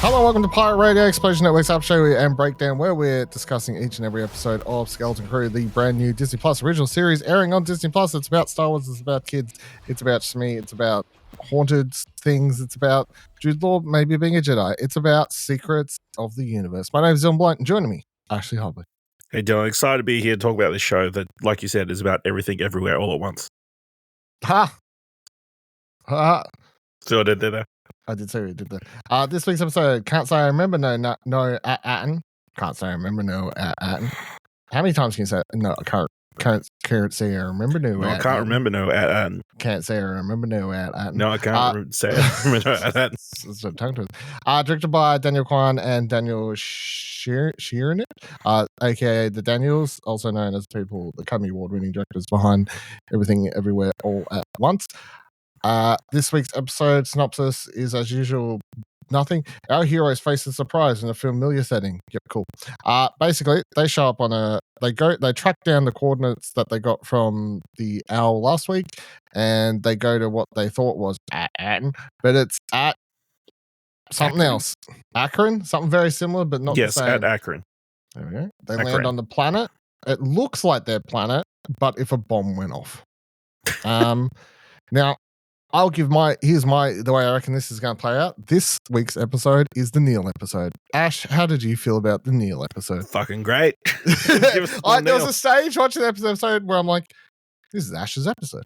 Hello, welcome to Pirate Radio, Explosion Network's up show and breakdown, where we're discussing each and every episode of Skeleton Crew, the brand new Disney Plus original series airing on Disney Plus. It's about Star Wars, it's about kids, it's about Shmi, it's about haunted things, it's about Jude Law maybe being a Jedi, it's about secrets of the universe. My name is Dylan Blunt, and joining me, Ashley Hobley. Hey Dylan, excited to be here to talk about this show that, like you said, is about everything everywhere all at once. Ha! Ha! See what I did there? I did say we did that. This week's episode, Can't Say I Remember, no, Attin. Can't say I remember, no, Attin. How many times can you say, no, I can't say I remember, no, I can't remember, no, Attin. Can't say I remember, no, Attin. No, I can't say I remember, no, Attin. It's a tongue twister. Directed by Daniel Kwan and Daniel Sheeran, aka the Daniels, also known as people, the Academy Award-winning directors behind Everything Everywhere All at Once. This week's episode synopsis is, as usual, nothing. Our heroes face a surprise in a familiar setting. Yep, cool. Basically, they show up on they track down the coordinates that they got from the owl last week, and they go to what they thought was Attin, but it's at something else. Akron? Something very similar, but not the same. Yes, at Akron. There we go. They land on the planet. It looks like their planet, but if a bomb went off. Now, I'll give the way I reckon this is going to play out. This week's episode is the Neil episode. Ash, how did you feel about the Neil episode? Fucking great. There was a stage watching the episode where I'm like, this is Ash's episode.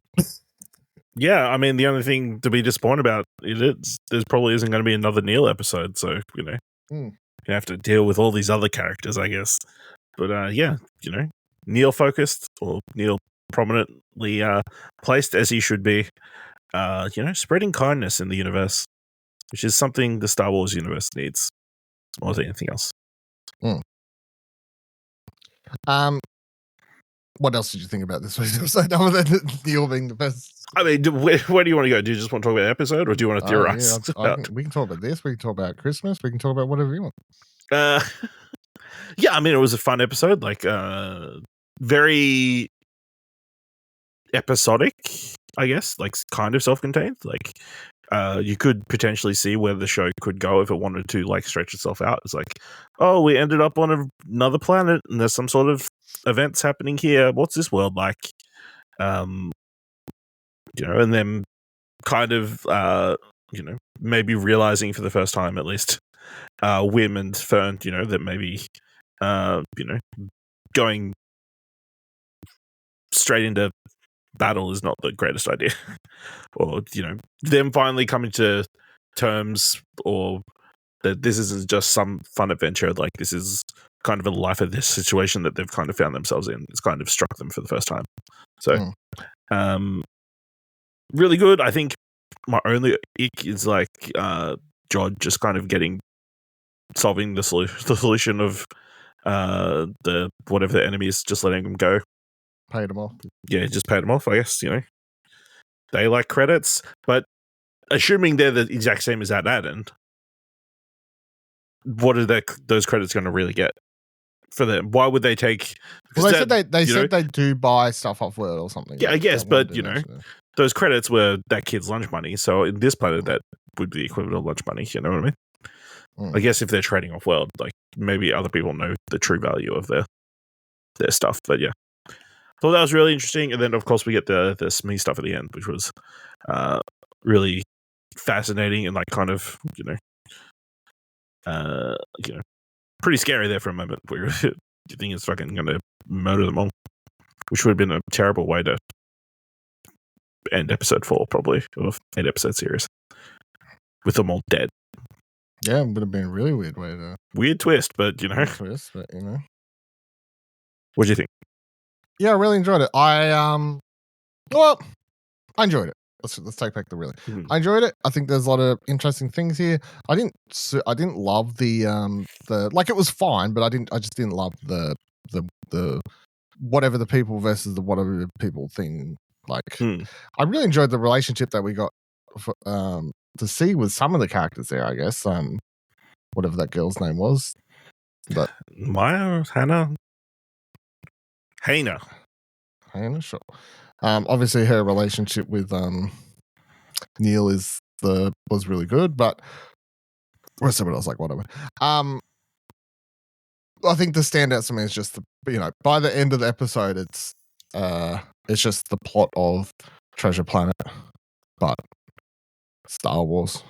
Yeah, I mean, the only thing to be disappointed about is there probably isn't going to be another Neil episode, so, you have to deal with all these other characters, I guess. But, yeah, Neil focused, or Neil prominently placed as he should be. Spreading kindness in the universe, which is something the Star Wars universe needs more than anything else. What else did you think about this week's episode other than Neil being the best? I mean, where do you want to go? Do you just want to talk about the episode, or do you want to theorize? We can talk about this. We can talk about Christmas. We can talk about whatever you want. Yeah, I mean, it was a fun episode, like very episodic, I guess, like kind of self-contained. Like you could potentially see where the show could go if it wanted to like stretch itself out. It's like, oh, we ended up on another planet and there's some sort of events happening here. What's this world like? And then kind of maybe realizing for the first time at least Wim and Fern, that maybe going straight into battle is not the greatest idea. Or them finally coming to terms, or that this isn't just some fun adventure, like this is kind of a life of this situation that they've kind of found themselves in. It's kind of struck them for the first time. So really good. I think my only ick is like Jod just kind of solving the solution of the whatever the enemy is, just letting them go. Paid them off. Yeah, just paid them off, I guess. They like credits, but assuming they're the exact same as that end, what are those credits going to really get for them? Why would they take? Well, they said they do buy stuff off Word or something. Yeah, I guess, but those credits were that kid's lunch money. So in this planet, that would be the equivalent of lunch money. You know what I mean? I guess if they're trading off World, like maybe other people know the true value of their stuff. But yeah. Thought that was really interesting, and then of course we get the Smee stuff at the end, which was really fascinating and like kind of pretty scary there for a moment. Where you think it's fucking going to murder them all, which would have been a terrible way to end episode 4, probably, of 8-episode series with them all dead. Yeah, it would have been a really weird way to weird twist, but twist, but what do you think? Yeah, I really enjoyed it. I enjoyed it. Let's take back the really. I enjoyed it. I think there's a lot of interesting things here. I didn't love the like, it was fine, but I just didn't love the whatever the people versus the whatever the people thing. Like, I really enjoyed the relationship that we got to see with some of the characters there. I guess whatever that girl's name was, but Maya, Hannah, sure. Obviously, her relationship with Neil was really good, but rest of it, I was like, whatever. I think the standout to me is just by the end of the episode, it's just the plot of Treasure Planet, but Star Wars.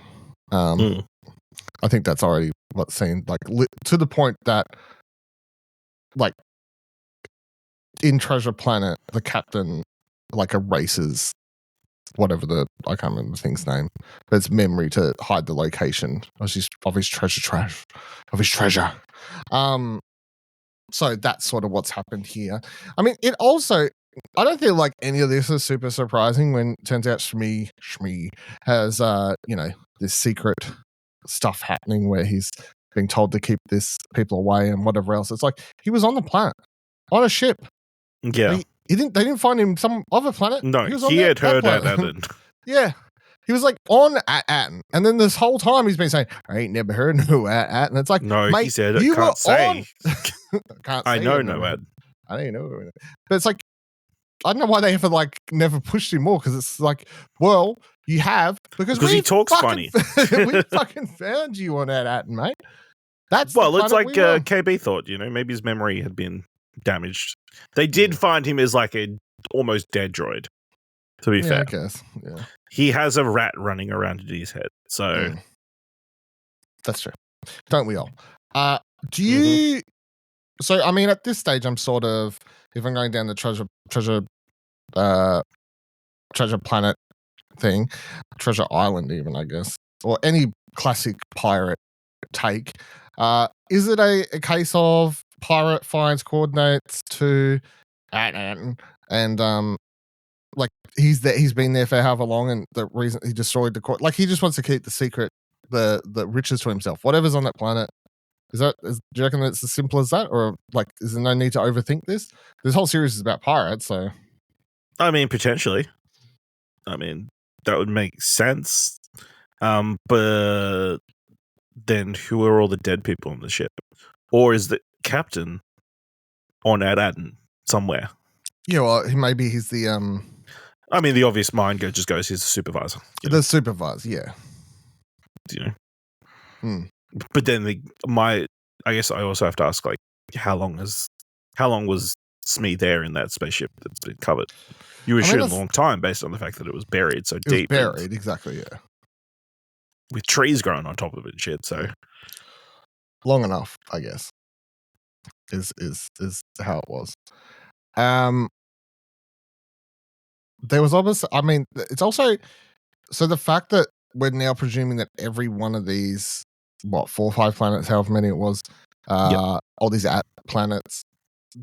I think that's already what's seen, like to the point that, like, in Treasure Planet, the captain like erases whatever I can't remember the thing's name, but it's memory to hide the location of his treasure. So that's sort of what's happened here. I mean, it also, I don't feel like any of this is super surprising when it turns out Shmi has, this secret stuff happening where he's being told to keep this people away and whatever else. It's like he was on the planet, on a ship. Yeah. They didn't find him some other planet. No, he had heard at Attin. Yeah. He was like on Attin. And then this whole time he's been saying, I ain't never heard no Attin. It's like, no, mate, he said it. You can't say. Can't I say know it, no Attin. I don't know. But it's like, I don't know why they have never pushed him more, because it's like, well, you have, because he talks funny. We fucking found you on that Attin, mate. That's it's like KB thought, maybe his memory had been damaged. They did find him as like a almost dead droid, to be fair. I guess. Yeah. He has a rat running around in his head. So that's true. Don't we all? Do you So I mean, at this stage I'm sort of, if I'm going down the treasure planet thing, treasure island even, I guess, or any classic pirate take, is it a case of pirate finds coordinates to Attin, and like he's been there for however long, and the reason he destroyed the like he just wants to keep the secret, the riches to himself, whatever's on that planet. Do you reckon it's as simple as that, or like is there no need to overthink this? This whole series is about pirates, so I mean, potentially. I mean, that would make sense. But then who are all the dead people on the ship? Or is the captain on Attin somewhere? Yeah, well, maybe he's the I mean, the obvious mind just goes, he's the supervisor. The supervisor, yeah. But then I guess I also have to ask, like, how long was Smee there in that spaceship that's been covered? You assume a long time based on the fact that it was buried so deep. It was buried, exactly, yeah. With trees growing on top of it and shit, so long enough, I guess. Is how it was. There was obviously, I mean, it's also, so the fact that we're now presuming that every one of these, 4 or 5 planets, however many it was, all these planets,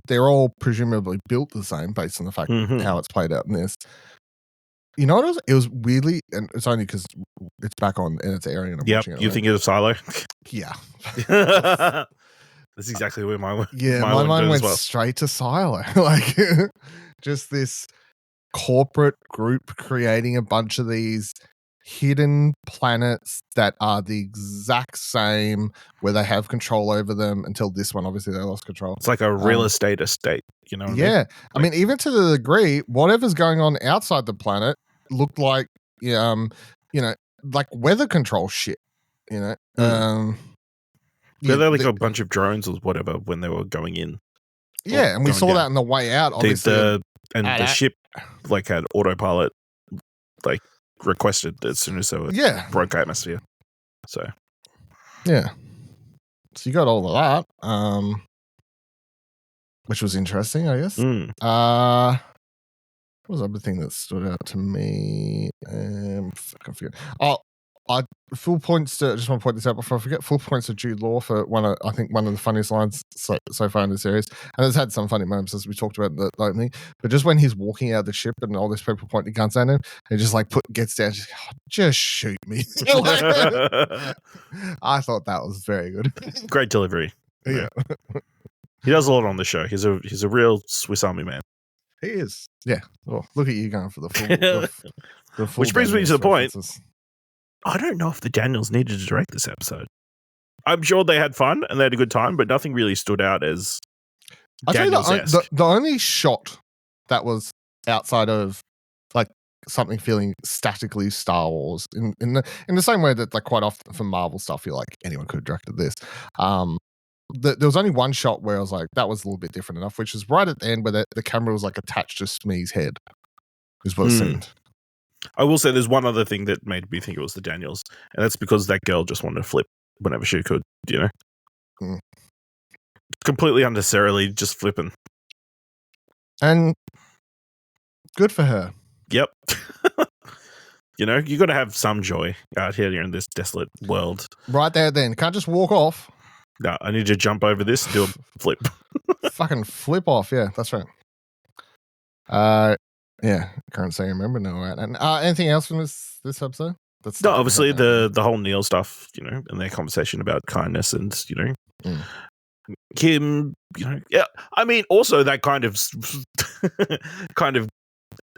they're all presumably built the same based on the fact how it's played out in this. You know what it was weirdly, and it's only because it's back on and it's airing and I'm watching it. You think of Silo? Yeah. That's exactly where my mind went straight to Silo. Like, just this corporate group creating a bunch of these hidden planets that are the exact same, where they have control over them, until this one, obviously they lost control. It's like a real estate, you know what I mean, even to the degree, whatever's going on outside the planet looked like, like weather control shit, They're like a bunch of drones or whatever when they were going in. Yeah, and we saw that on the way out, obviously. The ship like had autopilot, like, requested as soon as they were broke atmosphere. So yeah. So you got all of that. Which was interesting, I guess. What was the other thing that stood out to me? I forget. Full points to, I just want to point this out before I forget, full points to Jude Law for one of the funniest lines so far in the series. And it's had some funny moments, as we talked about in the opening. But just when he's walking out of the ship and all these people pointing guns at him, he just like gets down, just shoot me. I thought that was very good. Great delivery. Yeah. He does a lot on the show. He's a real Swiss Army man. He is. Yeah. Well, look at you going for the full. the full Which brings me to the point. References. I don't know if the Daniels needed to direct this episode. I'm sure they had fun and they had a good time, but nothing really stood out as Daniels-esque. The only shot that was outside of, like, something feeling statically Star Wars in the same way that like quite often for Marvel stuff, you're like anyone could have directed this. There was only one shot where I was like, that was a little bit different enough, which is right at the end where the camera was like attached to Smee's head. Is what it seemed. I will say there's one other thing that made me think it was the Daniels, and that's because that girl just wanted to flip whenever she could, you know? Completely unnecessarily just flipping. And good for her. Yep. You know, you got to have some joy out here in this desolate world. Right there then. Can't just walk off. No, I need to jump over this and do a flip. Fucking flip off. Yeah, that's right. Yeah, can't say I remember now. Right? And anything else from this episode? No, obviously the whole Neil stuff, you know, and their conversation about kindness and, you know, him, you know, yeah. I mean, also that kind of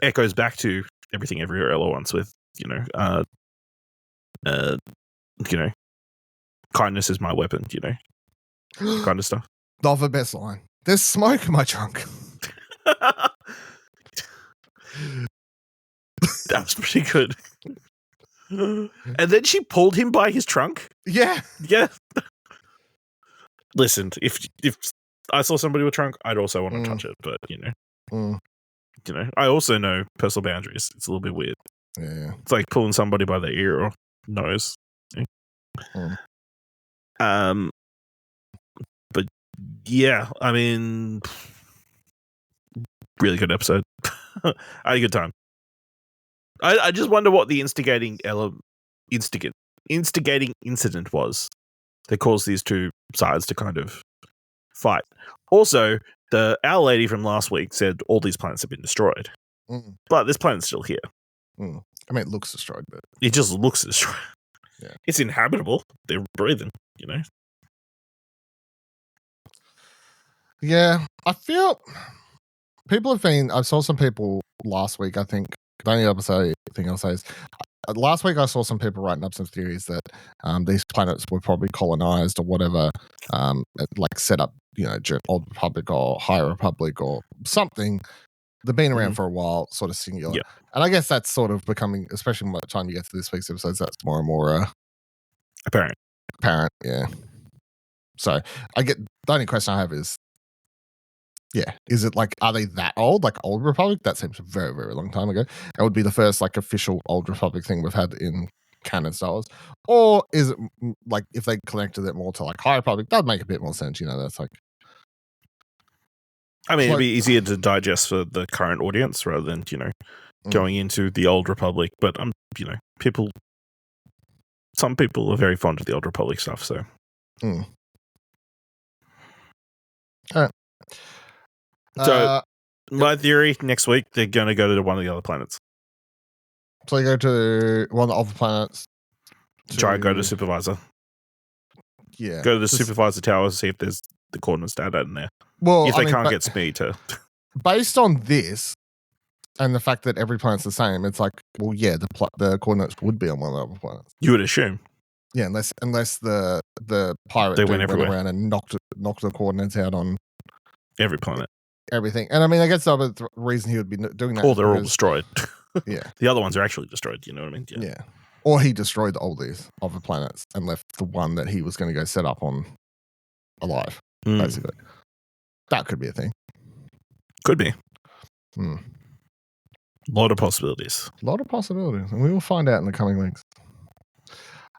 echoes back to Everything Everywhere All at Once with, you know, kindness is my weapon, you know, kind of stuff. Not the best line. There's smoke in my trunk. That was pretty good. And then she pulled him by his trunk. Yeah. Listen, if I saw somebody with a trunk, I'd also want to touch it. But you know, I also know personal boundaries. It's a little bit weird. Yeah. It's like pulling somebody by the ear or nose. But yeah, I mean, really good episode. I had a good time. I just wonder what the instigating incident was that caused these two sides to kind of fight. Also, our lady from last week said all these planets have been destroyed, but this planet's still here. I mean, it looks destroyed, but it just looks destroyed. Yeah, it's inhabitable. They're breathing, you know. Yeah, I feel people have been. I saw some people last week. I think the only other thing I'll say is last week I saw some people writing up some theories that these planets were probably colonized or whatever, like set up, you know, Old Republic or High Republic or something. They've been around for a while, sort of singular. Yep. And I guess that's sort of becoming, especially by the time you get to this week's episodes, that's more and more apparent. Yeah. So the only question I have is, yeah, is it like, are they that old? Like Old Republic? That seems a very, very long time ago. That would be the first like official Old Republic thing we've had in canon Star Wars. Or is it like if they connected it more to like High Republic, that'd make a bit more sense. You know, that's like. I mean, it'd be easier to digest for the current audience rather than, you know, going into the Old Republic. But you know, some people are very fond of the Old Republic stuff. So. All right. So, my theory, next week, they're going to go to one of the other planets. So you go to one of the planets. Try and go to Supervisor. Yeah. Go to the Supervisor Tower, see if there's the coordinates data in there. Well, if they can't get Smee to... Based on this, and the fact that every planet's the same, it's like, well, yeah, the coordinates would be on one of the other planets. You would assume. Yeah, unless the pirate went around and knocked the coordinates out on... every planet. Everything. And I mean, I guess the other reason he would be doing that... Or they're all destroyed. Yeah. The other ones are actually destroyed, you know what I mean? Yeah. Or he destroyed all these other planets and left the one that he was going to go set up on alive, basically. That could be a thing. Could be. A lot of possibilities. And we will find out in the coming weeks.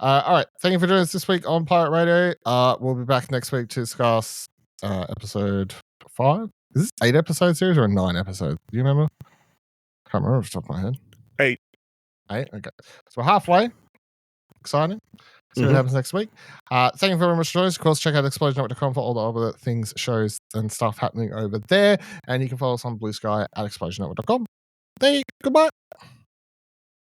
All right. Thank you for joining us this week on Pirate Radio. We'll be back next week to discuss episode 5. Is this 8 episode series or a 9 episode? Do you remember? Can't remember off the top of my head. 8. Okay. So we're halfway. Exciting. See what happens next week. Thank you very much for joining us. Of course, check out explosionnetwork.com for all the other things, shows, and stuff happening over there. And you can follow us on Blue Sky at explosionnetwork.com. Goodbye.